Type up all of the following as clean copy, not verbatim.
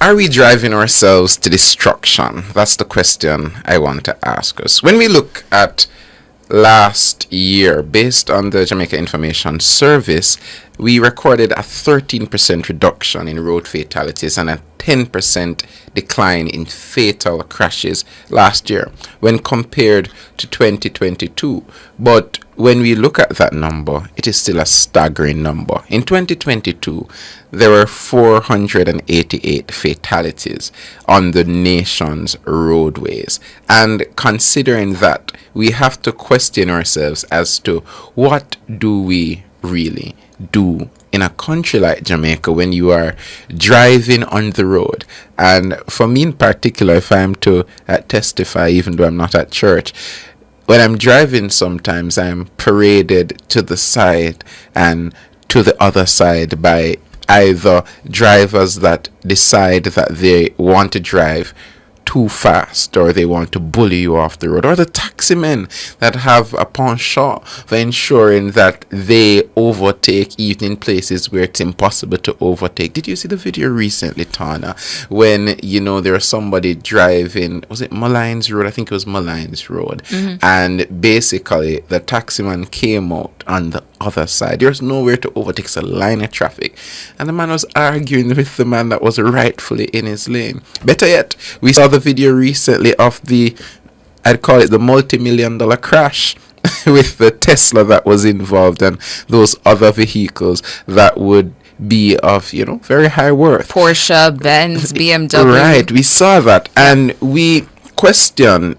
Are we driving ourselves to destruction? That's the question I want to ask us. When we look at last year, based on the Jamaica Information Service, we recorded a 13% reduction in road fatalities and a 10% decline in fatal crashes last year when compared to 2022. But when we look at that number, it is still a staggering number. In 2022, there were 488 fatalities on the nation's roadways. And considering that, we have to question ourselves as to what do we really do in a country like Jamaica when you are driving on the road. And for me in particular, if I'm to testify, even though I'm not at church, when I'm driving, sometimes I'm paraded to the side and to the other side by either drivers that decide that they want to drive too fast, or they want to bully you off the road, or the taxi men that have a penchant for ensuring that they overtake even in places where it's impossible to overtake. Did you see the video recently, Tana, when there was somebody driving, was it Malines Road? I think it was Malines Road. And basically the taxi man came out on the other side. There's nowhere to overtake. It's a line of traffic, and the man was arguing with the man that was rightfully in his lane. Better yet, we saw the video recently of I'd call it the multi-million-dollar crash with the Tesla that was involved and those other vehicles that would be of very high worth. Porsche, Benz, BMW. Right, we saw that, and we question.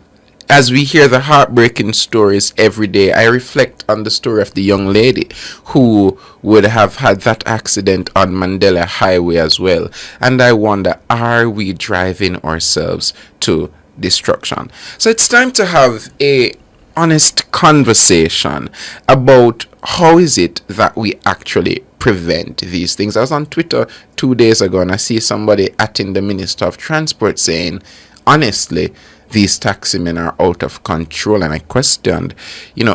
As we hear the heartbreaking stories every day, I reflect on the story of the young lady who would have had that accident on Mandela Highway as well. And I wonder, are we driving ourselves to destruction? So it's time to have a honest conversation about how is it that we actually prevent these things. I was on Twitter 2 days ago and I see somebody atting the Minister of Transport saying, honestly, these taximen are out of control. And I questioned,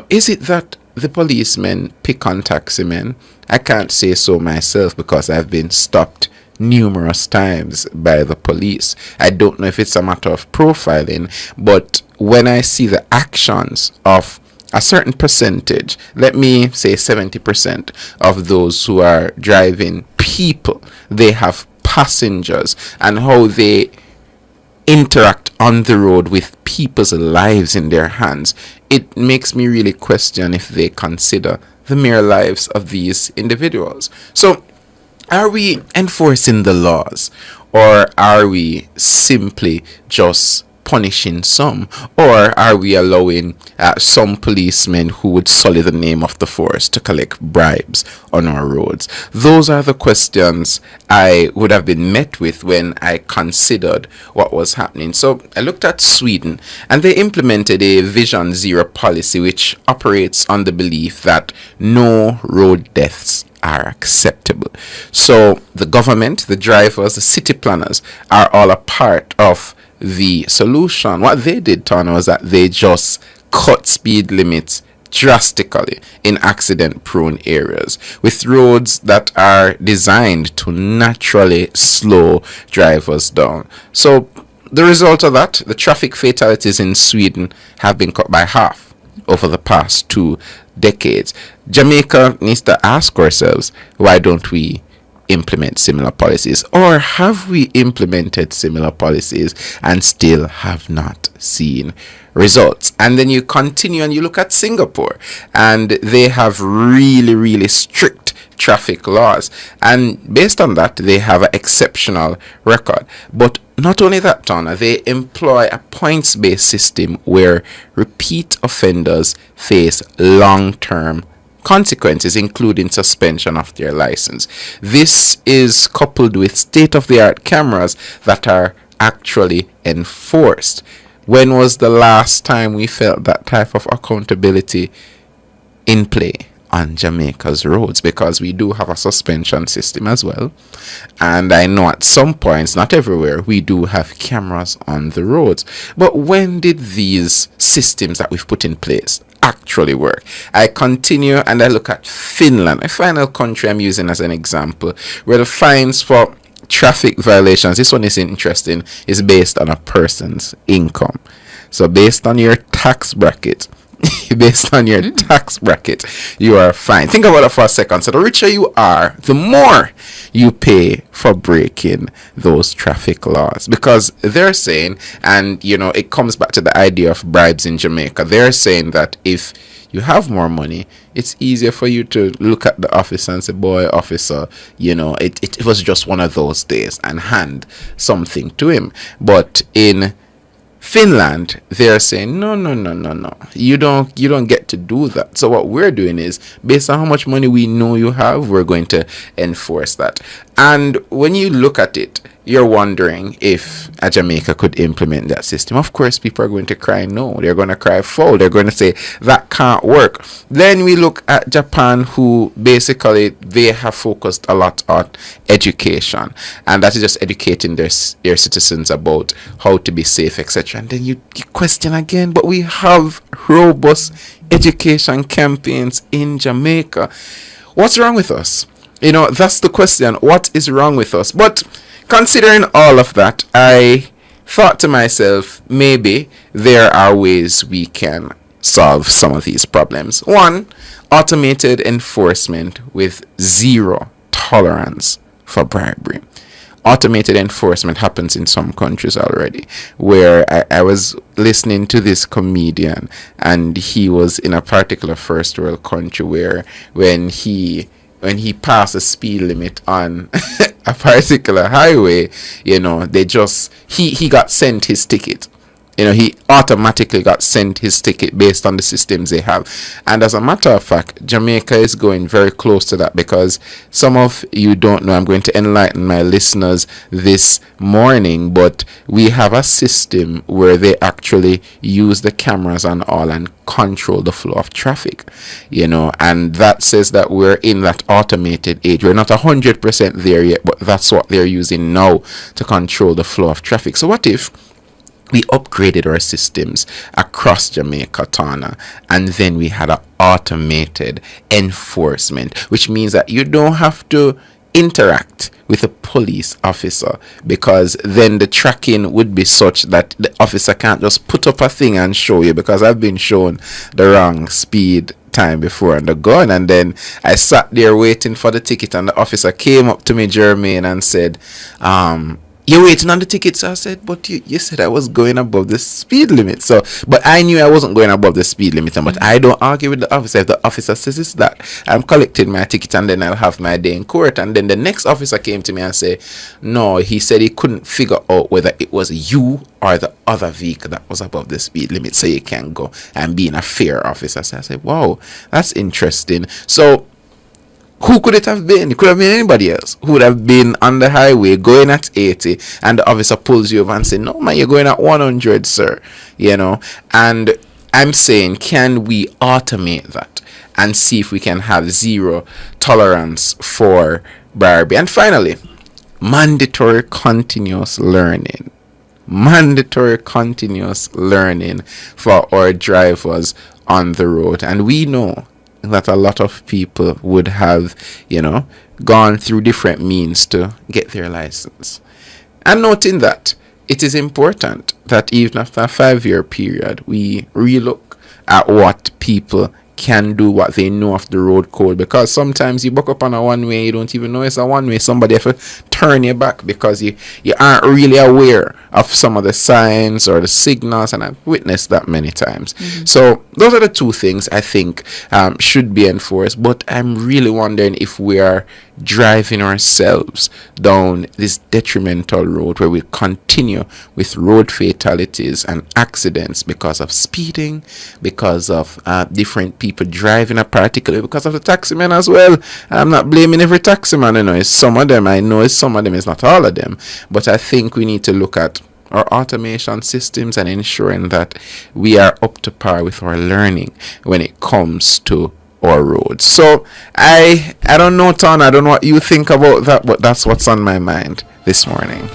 is it that the policemen pick on taximen? I can't say so myself because I've been stopped numerous times by the police. I don't know if it's a matter of profiling, but when I see the actions of a certain percentage, let me say 70% of those who are driving people, they have passengers, and how they interact on the road with people's lives in their hands, it makes me really question if they consider the mere lives of these individuals. So, are we enforcing the laws, or are we simply just punishing some, or are we allowing some policemen who would sully the name of the force to collect bribes on our roads? Those are the questions I would have been met with when I considered what was happening. So I looked at Sweden, and they implemented a Vision Zero policy which operates on the belief that no road deaths are acceptable. So the government, the drivers, the city planners are all a part of the solution. What they did, Tana, was that they just cut speed limits drastically in accident-prone areas with roads that are designed to naturally slow drivers down. So the result of that, the traffic fatalities in Sweden have been cut by half over the past 2 decades. Jamaica needs to ask ourselves, why don't we implement similar policies? Or have we implemented similar policies and still have not seen results? And then you continue and you look at Singapore, and they have really, really strict traffic laws, and based on that they have an exceptional record. But not only that, Tana, they employ a points-based system where repeat offenders face long-term consequences, including suspension of their license. This is coupled with state-of-the-art cameras that are actually enforced. When was the last time we felt that type of accountability in play on Jamaica's roads? Because we do have a suspension system as well, and I know at some points, not everywhere, we do have cameras on the roads. But when did these systems that we've put in place actually work? I continue and I look at Finland, a final country I'm using as an example, where the fines for traffic violations, this one is interesting, is based on a person's income. So based on your tax bracket, based on your tax bracket, you are fine. Think about it for a second. So the richer you are, the more you pay for breaking those traffic laws, because they're saying, and it comes back to the idea of bribes in Jamaica. They're saying that if you have more money, it's easier for you to look at the officer and say, boy, officer, it was just one of those days, and hand something to him. But in Finland, they're saying, no. You don't get to do that. So what we're doing is, based on how much money we know you have, we're going to enforce that. And when you look at it, you're wondering if Jamaica could implement that system. Of course, people are going to cry no. They're going to cry foul. They're going to say that can't work. Then we look at Japan, who basically they have focused a lot on education, and that is just educating their citizens about how to be safe, etc. And then you question again, but we have robust education campaigns in Jamaica. What's wrong with us? That's the question. What is wrong with us? But considering all of that, I thought to myself, maybe there are ways we can solve some of these problems. One, automated enforcement with zero tolerance for bribery. Automated enforcement happens in some countries already, where I was listening to this comedian, and he was in a particular first world country where when he passed a speed limit on a particular highway, he got sent his ticket. He automatically got sent his ticket based on the systems they have. And as a matter of fact, Jamaica is going very close to that, because some of you don't know, I'm going to enlighten my listeners this morning, but we have a system where they actually use the cameras and all and control the flow of traffic, and that says that we're in that automated age. We're not 100% there yet, but that's what they're using now to control the flow of traffic. So what if we upgraded our systems across Jamaica, Tana, and then we had an automated enforcement, which means that you don't have to interact with a police officer, because then the tracking would be such that the officer can't just put up a thing and show you, because I've been shown the wrong speed time before on the gun, and then I sat there waiting for the ticket, and the officer came up to me, Jermaine, and said, you're waiting on the ticket. So I said, but you said I was going above the speed limit. So, but I knew I wasn't going above the speed limit. But I don't argue with the officer. If the officer says it's that, I'm collecting my ticket, and then I'll have my day in court. And then the next officer came to me and said, no, he said he couldn't figure out whether it was you or the other vehicle that was above the speed limit, so you can go and be in a fair officer. So I said, wow, that's interesting. So who could it have been? It could have been anybody else who would have been on the highway going at 80, and the officer pulls you over and says, no man, you're going at 100, sir. And I'm saying, can we automate that and see if we can have zero tolerance for bribery? And finally, mandatory continuous learning. Mandatory continuous learning for our drivers on the road. And we know that a lot of people would have, gone through different means to get their license. And noting that it is important that even after a 5-year period, we relook at what people can do, what they know of the road code, because sometimes you buck up on a one-way, you don't even know it's a one-way. Somebody have to turn you back because you aren't really aware of some of the signs or the signals, and I've witnessed that many times. So those are the two things I think should be enforced, but I'm really wondering if we are driving ourselves down this detrimental road where we continue with road fatalities and accidents because of speeding, because of different people driving, particularly because of the taximen as well. I'm not blaming every taximan, it's some of them. I know it's some of them, it's not all of them, but I think we need to look at our automation systems and ensuring that we are up to par with our learning when it comes to our roads. So I don't know, Ton, I don't know what you think about that, but that's what's on my mind this morning.